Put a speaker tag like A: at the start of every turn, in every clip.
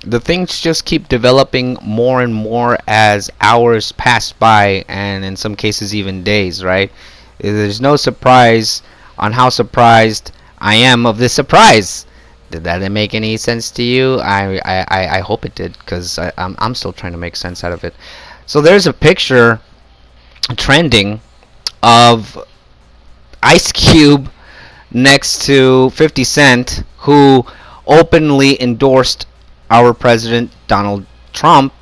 A: The things just keep developing more and more as hours pass by, and in some cases even days, right? There's no surprise on how surprised I am of this surprise. Did that make any sense to you? I hope it did, because I'm still trying to make sense out of it. So there's a picture trending of Ice Cube next to 50 Cent, who openly endorsed our president Donald Trump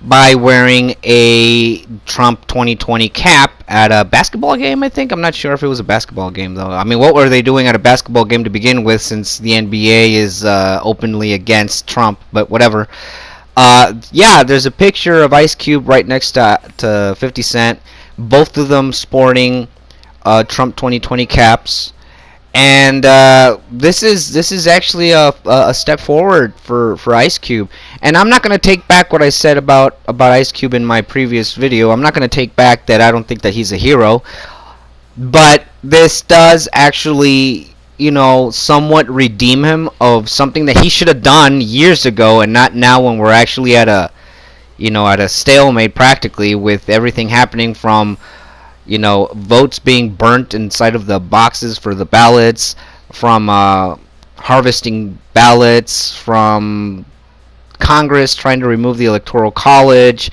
A: by wearing a Trump 2020 cap at a basketball game, I think. I'm not sure if it was a basketball game, though. I mean, what were they doing at a basketball game to begin with, since the NBA is openly against Trump, but whatever. Yeah, there's a picture of Ice Cube right next to 50 Cent, both of them sporting Trump 2020 caps. And this is actually a step forward for Ice Cube. And I'm not going to take back what I said about Ice Cube in my previous video. I'm not going to take back that I don't think that he's a hero. But this does actually, somewhat redeem him of something that he should have done years ago, and not now, when we're actually at a stalemate practically, with everything happening from votes being burnt inside of the boxes for the ballots, from harvesting ballots, from Congress trying to remove the Electoral College,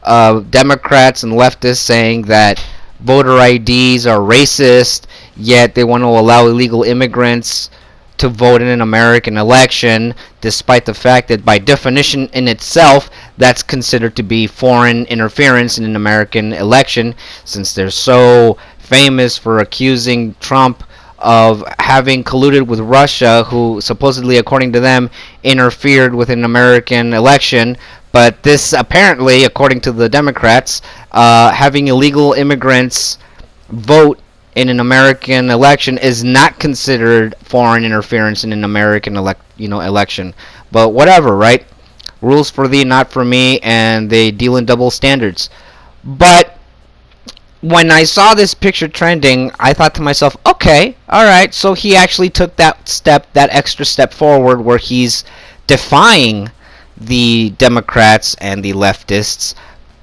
A: Democrats and leftists saying that voter IDs are racist, yet they want to allow illegal immigrants to vote in an American election, despite the fact that by definition in itself, that's considered to be foreign interference in an American election, since they're so famous for accusing Trump of having colluded with Russia, who supposedly, according to them, interfered with an American election. But this apparently, according to the Democrats, having illegal immigrants vote in an American election is not considered foreign interference in an American election. But whatever, right? Rules for thee, not for me, and they deal in double standards. But when I saw this picture trending, I thought to myself, okay, alright, so he actually took that extra step forward, where he's defying the Democrats and the leftists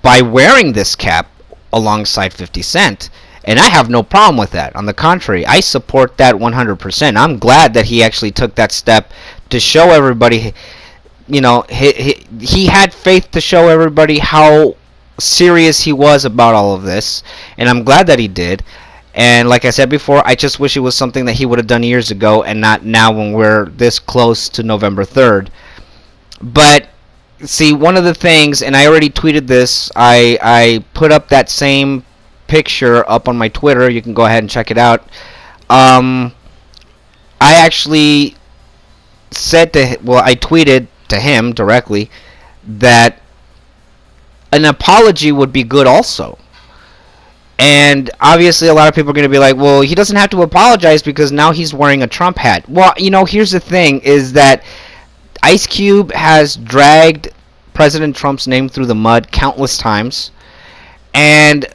A: by wearing this cap alongside 50 Cent. And I have no problem with that. On the contrary, I support that 100%. I'm glad that he actually took that step to show everybody, he had faith to show everybody how serious he was about all of this. And I'm glad that he did. And like I said before, I just wish it was something that he would have done years ago, and not now when we're this close to November 3rd. But see, one of the things, and I already tweeted this, I put up that same picture up on my Twitter. You can go ahead and check it out. I actually I tweeted to him directly that an apology would be good also. And obviously a lot of people are going to be like, well, he doesn't have to apologize because now he's wearing a Trump hat. Well, here's the thing, is that Ice Cube has dragged President Trump's name through the mud countless times, and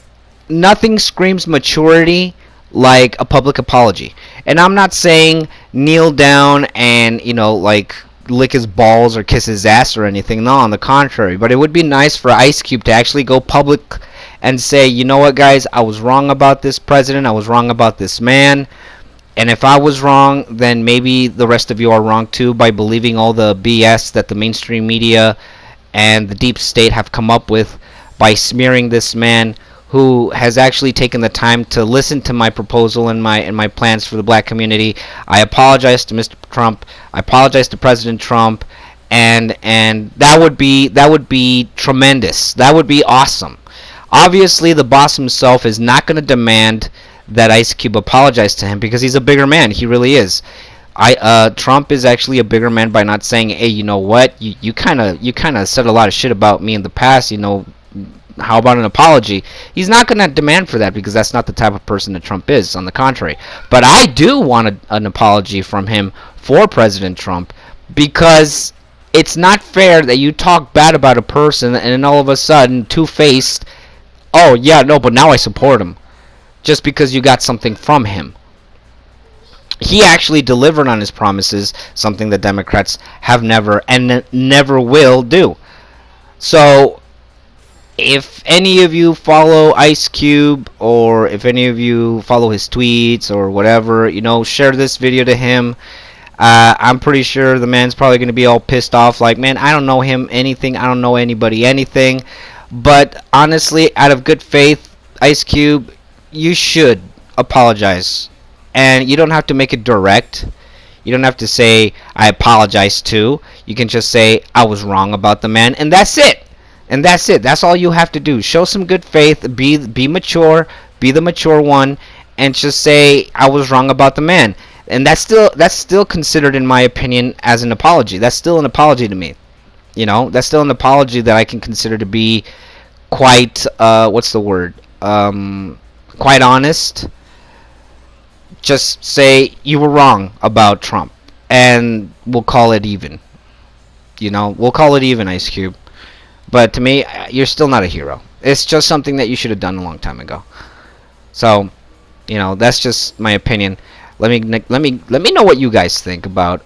A: nothing screams maturity like a public apology. And I'm not saying kneel down and, lick his balls or kiss his ass or anything. No, on the contrary. But it would be nice for Ice Cube to actually go public and say, you know what, guys, I was wrong about this president. I was wrong about this man. And if I was wrong, then maybe the rest of you are wrong too, by believing all the BS that the mainstream media and the deep state have come up with by smearing this man, who has actually taken the time to listen to my proposal and my plans for the black community. I apologize to Mr. Trump. I apologize to President Trump, and that would be tremendous. That would be awesome. Obviously, the boss himself is not going to demand that Ice Cube apologize to him, because he's a bigger man. He really is. Trump is actually a bigger man by not saying, hey, you know what? You kind of said a lot of shit about me in the past. How about an apology? He's not going to demand for that, because that's not the type of person that Trump is. On the contrary. But I do want an apology from him for President Trump, because it's not fair that you talk bad about a person and then all of a sudden, two-faced, oh, yeah, no, but now I support him, just because you got something from him. he actually delivered on his promises, something the Democrats have never and never will do. So, if any of you follow Ice Cube, or if any of you follow his tweets or whatever, share this video to him. I'm pretty sure the man's probably going to be all pissed off, like, man, I don't know him anything, I don't know anybody anything. But honestly, out of good faith, Ice Cube, you should apologize. And you don't have to make it direct. You don't have to say, I apologize too. You can just say, I was wrong about the man, and that's it. And that's it. That's all you have to do. Show some good faith, be mature, be the mature one, and just say, I was wrong about the man. And that's still considered, in my opinion, as an apology. That's still an apology to me. That's still an apology that I can consider to be quite what's the word? Quite honest. Just say you were wrong about Trump, and we'll call it even. We'll call it even, Ice Cube. But to me, you're still not a hero. It's just something that you should have done a long time ago. So, that's just my opinion. Let me know what you guys think about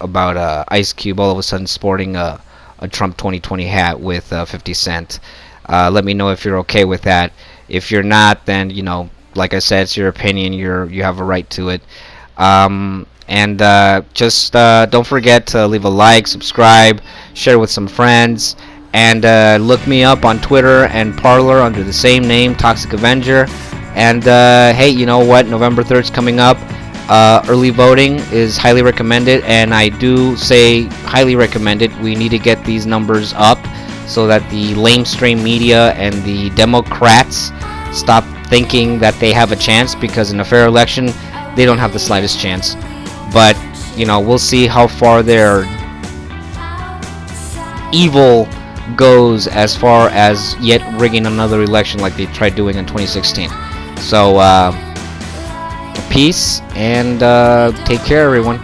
A: Ice Cube all of a sudden sporting a Trump 2020 hat with 50 Cent. Let me know if you're okay with that. If you're not, then like I said, it's your opinion. You have a right to it. And just don't forget to leave a like, subscribe, share with some friends, and look me up on Twitter and Parler under the same name, Toxic Avenger. And hey, you know what? November 3rd is coming up. Early voting is highly recommended, and I do say highly recommended. We need to get these numbers up so that the lamestream media and the Democrats stop thinking that they have a chance, because in a fair election they don't have the slightest chance. But we'll see how far their evil goes as far as yet rigging another election like they tried doing in 2016. So peace, and take care, everyone.